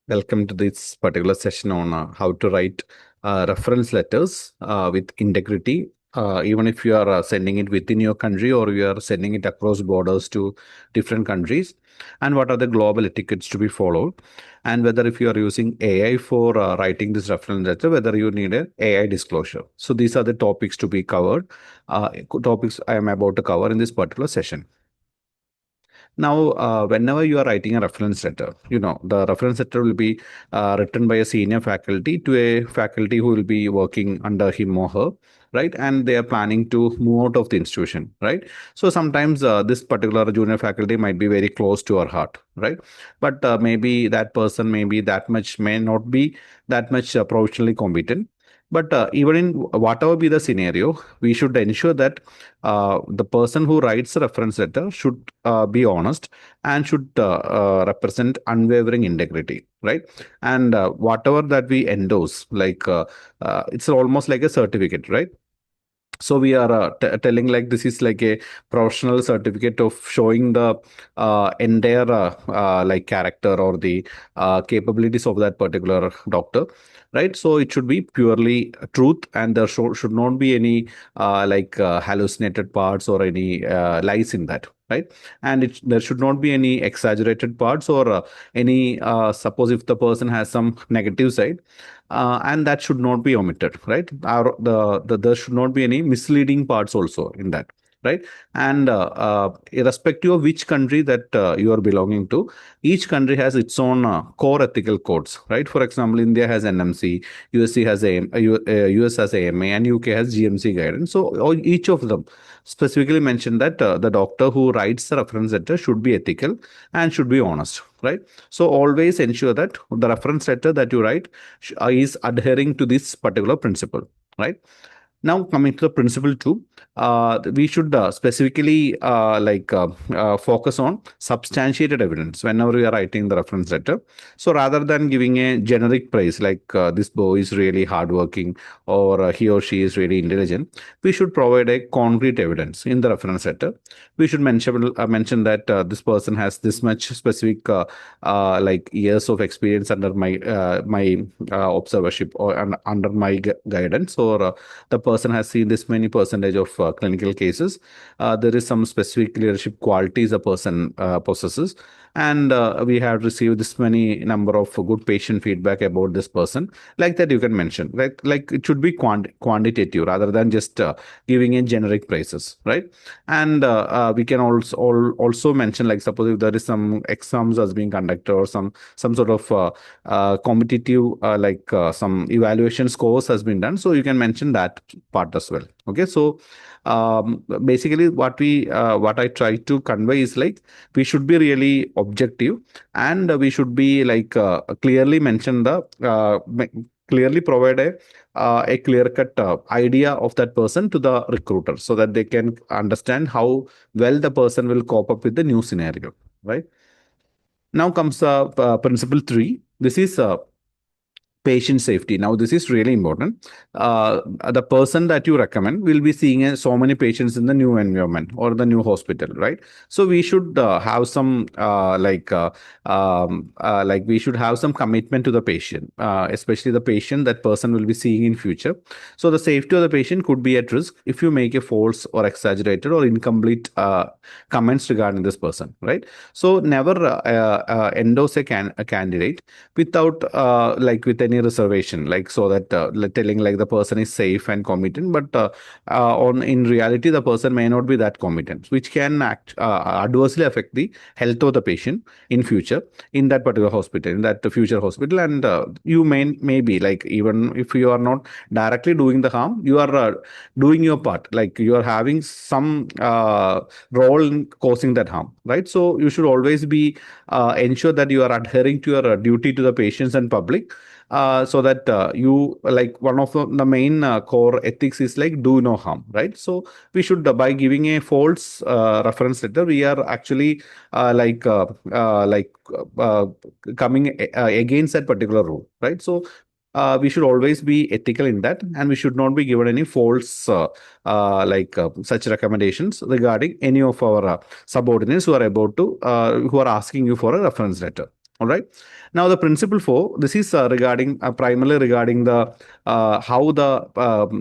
Welcome to this particular session on how to write reference letters with integrity, even if you are sending it within your country or you are sending it across borders to different countries, and what are the global etiquettes to be followed, and whether if you are using AI for writing this reference letter, whether you need an AI disclosure. So these are the topics to be covered, topics I am about to cover in this particular session. Now, whenever you are writing a reference letter, the reference letter will be written by a senior faculty to a faculty who will be working under him or her, right? And they are planning to move out of the institution, right? So sometimes this particular junior faculty might be very close to our heart, right? But maybe that person may not be that much professionally competent. But even in whatever be the scenario, we should ensure that the person who writes a reference letter should be honest and should represent unwavering integrity, right? And whatever that we endorse, it's almost like a certificate, right? So we are telling like this is like a professional certificate of showing the entire like character or the capabilities of that particular doctor, right? So it should be purely truth, and there should not be any hallucinated parts or any lies in that, right? And there should not be any exaggerated parts or any suppose if the person has some negative side, and that should not be omitted, right? There should not be any misleading parts also in that, right? And irrespective of which country that you are belonging to, each country has its own core ethical codes, right? For example, India has NMC, USC has US has AMA, and UK has GMC guidance. So each of them specifically mentioned that the doctor who writes the reference letter should be ethical and should be honest, right? So always ensure that the reference letter that you write is adhering to this particular principle, right? Now, coming to the principle two, we should specifically focus on substantiated evidence whenever we are writing the reference letter. So rather than giving a generic praise like this boy is really hardworking or he or she is really intelligent, we should provide a concrete evidence in the reference letter. We should mention that this person has this much specific like years of experience under my observership or under my guidance, or the person has seen this many percentage of clinical cases. There is some specific leadership qualities a person possesses, and we have received this many number of good patient feedback about this person. Like that, you can mention like it should be quantitative rather than just giving in generic prices, right? And we can also mention, like, suppose if there is some exams as being conducted or some sort of competitive some evaluation scores has been done, so you can mention that part as well. Okay, so basically what I try to convey is like we should be really objective, and we should be like clearly mention the clearly provide a clear cut idea of that person to the recruiter so that they can understand how well the person will cope up with the new scenario, right? Now comes principle three. This is patient safety. Now, this is really important. The person that you recommend will be seeing so many patients in the new environment or the new hospital, right? So we should have some like we should have some commitment to the patient, especially the patient that person will be seeing in future. So the safety of the patient could be at risk if you make a false or exaggerated or incomplete comments regarding this person, right? So never endorse a candidate without with any reservation, like so that telling like the person is safe and competent, but on in reality the person may not be that competent, which can adversely affect the health of the patient in future in that particular hospital, in that future hospital. And you may be like, even if you are not directly doing the harm, you are doing your part, like you are having some role in causing that harm, right? So you should always be ensure that you are adhering to your duty to the patients and public, so that you like one of the main core ethics is like do no harm, right? So we should by giving a false reference letter, we are actually uh, like uh, uh, like uh, coming against that particular rule, right? So we should always be ethical in that, and we should not be given any false such recommendations regarding any of our subordinates who are about to who are asking you for a reference letter. All right. Now the principle 4, this is regarding primarily regarding the how the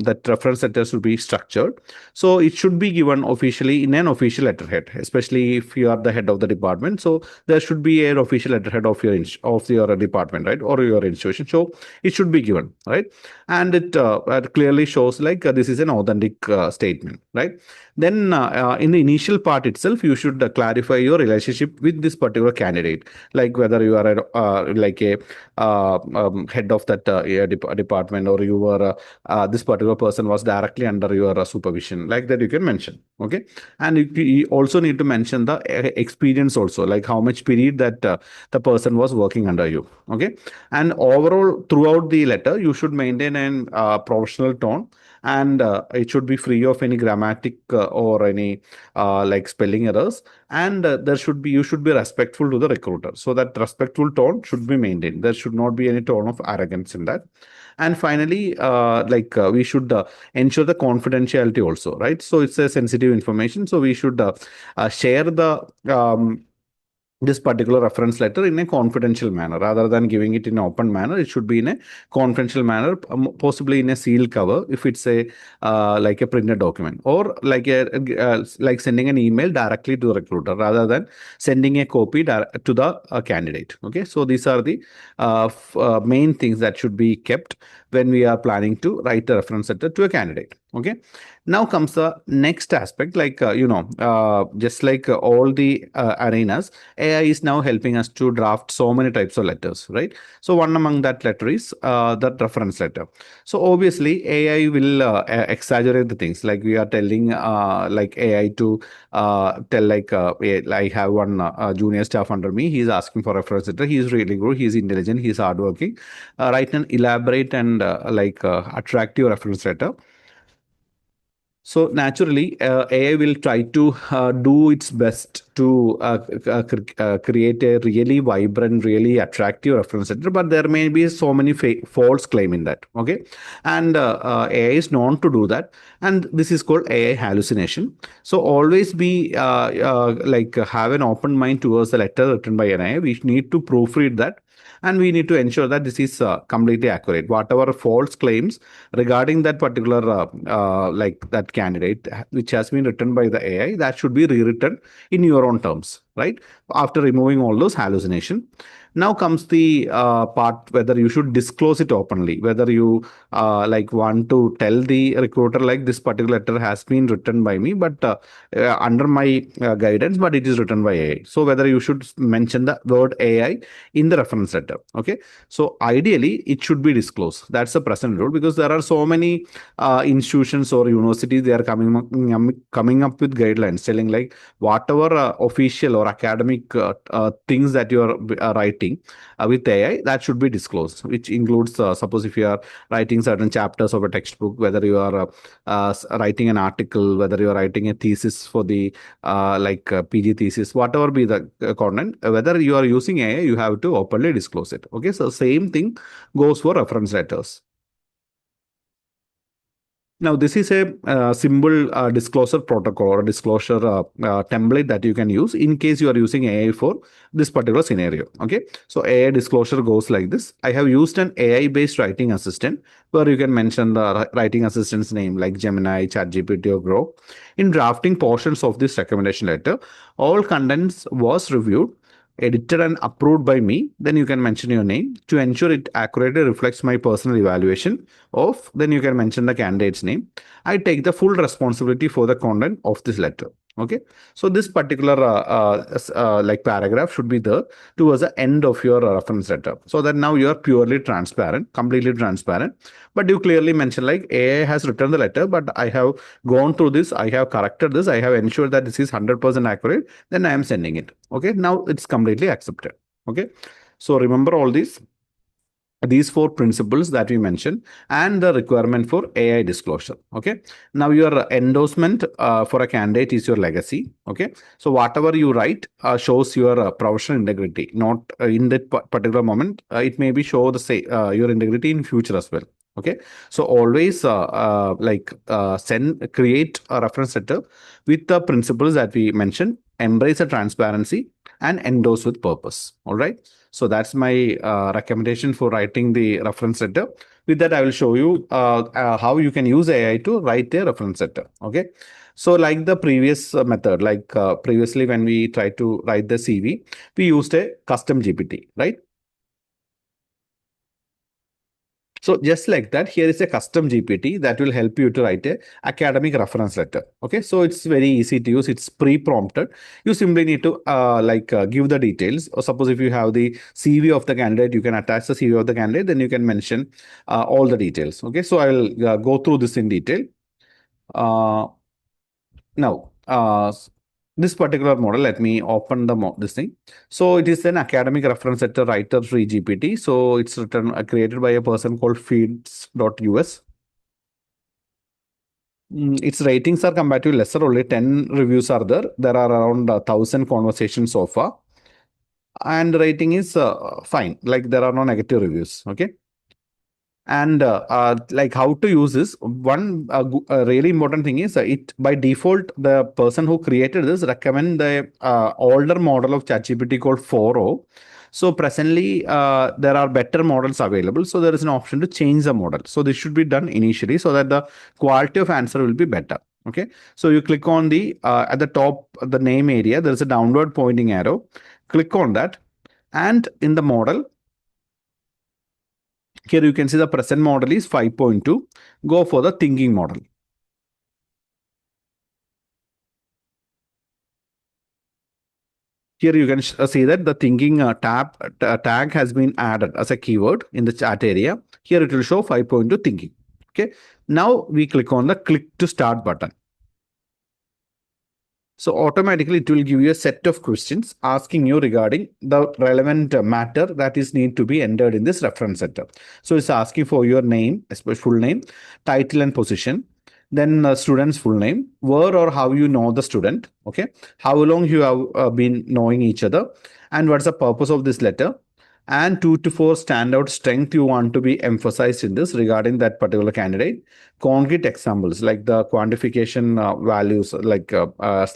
that reference letter should be structured. So it should be given officially in an official letterhead, especially if you are the head of the department. So there should be an official letterhead of your of your department, right, or your institution. So it should be given, right, and it clearly shows like this is an authentic statement, right. Then in the initial part itself, you should clarify your relationship with this particular candidate, like whether you are like a head of that department, or you were this particular person was directly under your supervision, like that you can mention. Okay. And you also need to mention the experience also, like how much period that the person was working under you. Okay. And overall throughout the letter you should maintain an professional tone, and it should be free of any grammatic or any like spelling errors, and there should be, you should be respectful to the recruiter, so that respectful tone should be maintained. There should not be any tone of arrogance in that. And finally we should ensure the confidentiality also, right. So it's a sensitive information, so we should share the this particular reference letter in a confidential manner rather than giving it in an open manner. It should be in a confidential manner, possibly in a sealed cover if it's a like a printed document, or like a like sending an email directly to the recruiter rather than sending a copy to the candidate. Okay, so these are the main things that should be kept when we are planning to write a reference letter to a candidate. Okay, now comes the next aspect, like just like all the arenas, AI is now helping us to draft so many types of letters, right? So one among that letter is that reference letter. So obviously AI will exaggerate the things, like we are telling like AI to tell like I have one junior staff under me, he is asking for a reference letter, he is really good, he is intelligent, he is hardworking, write an elaborate and attractive reference letter. So naturally, AI will try to do its best to create a really vibrant, really attractive reference center. But there may be so many false claim in that. Okay, and AI is known to do that, and this is called AI hallucination. So always be have an open mind towards the letter written by an AI. We need to proofread that, and we need to ensure that this is completely accurate. Whatever false claims regarding that particular like that candidate which has been written by the AI, that should be rewritten in your own terms, right, after removing all those hallucination. Now comes the part whether you should disclose it openly, whether you like want to tell the recruiter like this particular letter has been written by me, but under my guidance, but it is written by AI. So whether you should mention the word AI in the reference letter. Okay, so ideally it should be disclosed. That's the present rule, because there are so many institutions or universities, they are coming up with guidelines telling like whatever official or academic things that you are writing with AI, that should be disclosed, which includes suppose if you are writing certain chapters of a textbook, whether you are writing an article, whether you are writing a thesis for the PG thesis, whatever be the content, whether you are using AI, you have to openly disclose it. Okay, so same thing goes for reference letters. Now, this is a simple disclosure protocol or disclosure template that you can use in case you are using AI for this particular scenario. Okay, so AI disclosure goes like this. I have used an AI-based writing assistant where you can mention the writing assistant's name like Gemini, ChatGPT, or Grok. In drafting portions of this recommendation letter, all contents was reviewed, edited and approved by me. Then you can mention your name to ensure it accurately reflects my personal evaluation of, then you can mention the candidate's name. I take the full responsibility for the content of this letter. Okay, so this particular like paragraph should be there towards the end of your reference letter, so that now you are purely transparent, completely transparent. But you clearly mention like AI has written the letter, but I have gone through this, I have corrected this, I have ensured that this is 100% accurate, then I am sending it. Okay, now it's completely accepted. Okay, so remember all these four principles that we mentioned and the requirement for AI disclosure. Okay, now your endorsement for a candidate is your legacy. Okay, so whatever you write shows your professional integrity, not in that particular moment. It may be show the say your integrity in future as well. Okay, so always create a reference letter with the principles that we mentioned. Embrace the transparency, and endorse with purpose. All right. So that's my recommendation for writing the reference letter. With that, I will show you how you can use AI to write a reference letter. Okay. So like the previous method, like previously when we tried to write the CV, we used a custom GPT, right? So just like that, here is a custom GPT that will help you to write a academic reference letter. Okay, so it's very easy to use. It's pre-prompted. You simply need to give the details. Or suppose if you have the CV of the candidate, you can attach the CV of the candidate. Then you can mention all the details. Okay, so I will go through this in detail. Uh, Now, this particular model, let me open this thing. So it is an academic reference letter writer free GPT. So it's written created by a person called feeds.us. Its ratings are comparatively lesser, only 10 reviews are there. There are around 1,000 conversations so far. And rating is fine, like there are no negative reviews. Okay. And like how to use this, one really important thing is it by default, the person who created this recommend the older model of ChatGPT called 4o. So presently, there are better models available. So there is an option to change the model. So this should be done initially so that the quality of answer will be better. Okay. So you click on the at the top, the name area, there is a downward pointing arrow. Click on that. And in the model, here you can see the present model is 5.2. Go for the thinking model. Here you can see that the thinking tag has been added as a keyword in the chat area. Here it will show 5.2 thinking. Okay. Now we click on the click to start button. So automatically it will give you a set of questions asking you regarding the relevant matter that is need to be entered in this reference setup. So it's asking for your name, especially full name, title and position, then student's full name, where or how you know the student, okay, how long you have been knowing each other, and what's the purpose of this letter, and 2 to 4 standout strength you want to be emphasized in this regarding that particular candidate. Concrete examples like the quantification values, like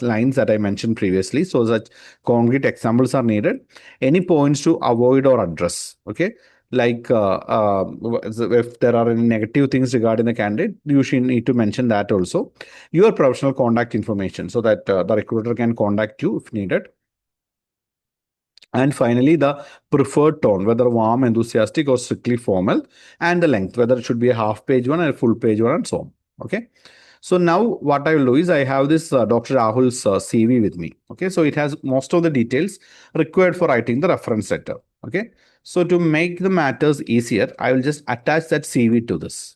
lines that I mentioned previously. So such concrete examples are needed. Any points to avoid or address. Okay. Like if there are any negative things regarding the candidate, you should need to mention that also. Your professional contact information so that the recruiter can contact you if needed. And finally, the preferred tone, whether warm, enthusiastic, or strictly formal, and the length, whether it should be a half page one or a full page one, and so on. Okay. So now what I will do is I have this Dr. Rahul's CV with me. Okay. So it has most of the details required for writing the reference letter. Okay. So to make the matters easier, I will just attach that CV to this.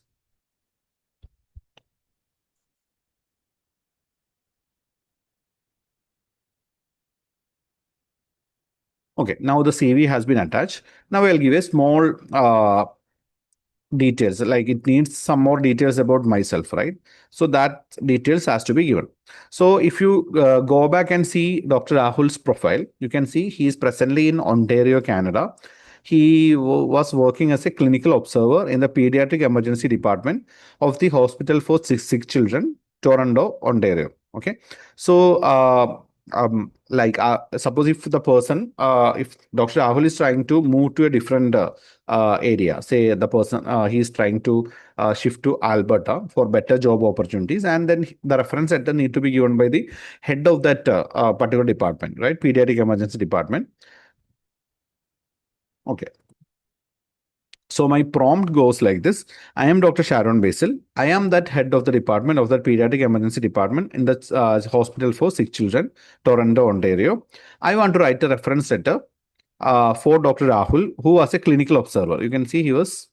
Okay. Now the CV has been attached. Now I'll give a small details, like it needs some more details about myself, right? So that details has to be given. So if you go back and see Dr. Rahul's profile, you can see he is presently in Ontario, Canada. He was working as a clinical observer in the pediatric emergency department of the hospital for sick children, Toronto, Ontario. Okay. So suppose if the person, if Dr. Rahul is trying to move to a different area, say the person he's trying to shift to Alberta for better job opportunities, and then the reference letter need to be given by the head of that particular department, right? Pediatric emergency department. Okay. So my prompt goes like this. I am Dr. Sharon Basil. I am that head of the department of the pediatric emergency department in the hospital for sick children, Toronto, Ontario. I want to write a reference letter for Dr. Rahul, who was a clinical observer. You can see he was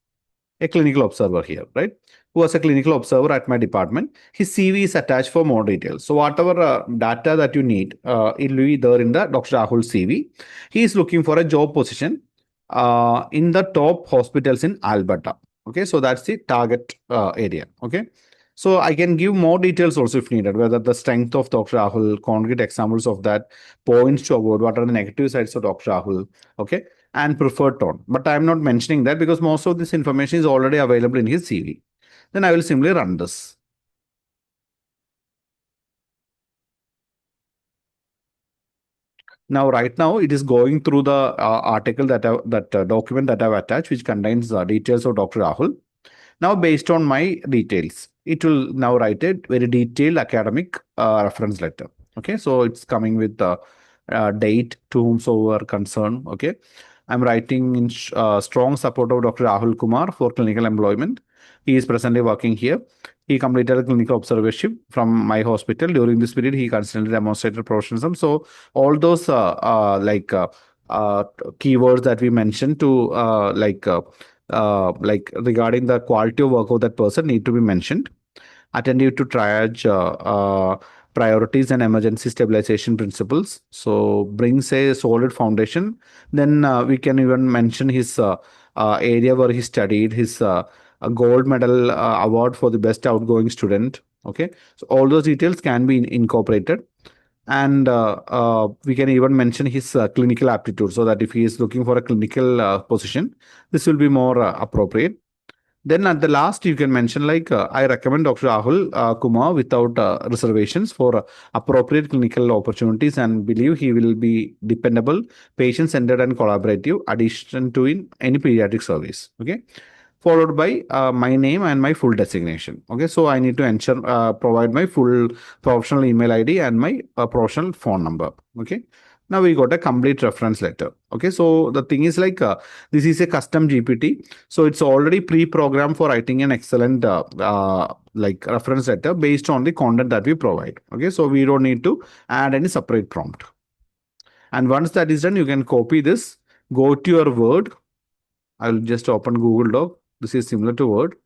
a clinical observer here, right? Who was a clinical observer at my department. His CV is attached for more details. So whatever data that you need, it will be there in the Dr. Rahul CV. He is looking for a job position in the top hospitals in Alberta. Okay, so that's the target area. Okay. So I can give more details also if needed, whether the strength of Dr. Rahul, concrete examples of that, points to avoid, what are the negative sides of Dr. Rahul, okay, and preferred tone. But I'm not mentioning that because most of this information is already available in his CV. Then I will simply run this. Now, right now, it is going through the article that document that I've attached, which contains details of Dr. Rahul. Now, based on my details, it will now write a very detailed academic reference letter. Okay, so it's coming with the date to whomsoever concerned. Okay, I'm writing in strong support of Dr. Rahul Kumar for clinical employment. He is presently working here. He completed a clinical observership from my hospital. During this period, he constantly demonstrated professionalism. So all those uh, keywords that we mentioned to like regarding the quality of work of that person need to be mentioned. Attentive to triage priorities and emergency stabilization principles. So brings a solid foundation. Then we can even mention his area where he studied, his a gold medal award for the best outgoing student. Okay, so all those details can be incorporated, and we can even mention his clinical aptitude, so that if he is looking for a clinical position, this will be more appropriate. Then at the last, you can mention like I recommend Dr. Rahul Kumar without reservations for appropriate clinical opportunities, and believe he will be dependable, patient-centered, and collaborative addition to in any pediatric service. Okay, followed by my name and my full designation. Okay, so I need to ensure provide my full professional email ID and my professional phone number. Okay, now we got a complete reference letter. Okay, so the thing is like this is a custom GPT, so it's already pre-programmed for writing an excellent like reference letter based on the content that we provide. Okay, so we don't need to add any separate prompt. And once that is done, you can copy this, go to your Word. I'll just open Google Doc. This is similar to Word.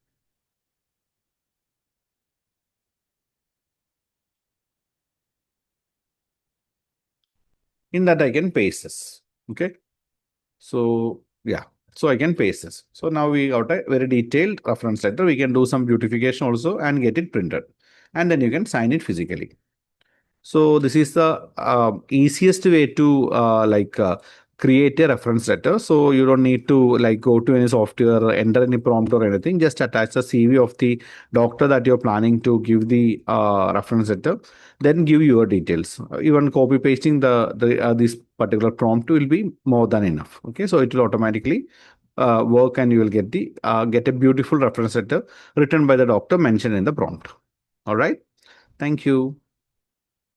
In that, I can paste this. Okay, so yeah, so I can paste this. So now we got a very detailed reference letter. We can do some beautification also and get it printed, and then you can sign it physically. So this is the easiest way to create a reference letter. So you don't need to like go to any software, enter any prompt or anything. Just attach the CV of the doctor that you're planning to give the reference letter. Then give your details. Even copy pasting the this particular prompt will be more than enough. Okay, so it will automatically work, and you will get a beautiful reference letter written by the doctor mentioned in the prompt. All right. Thank you.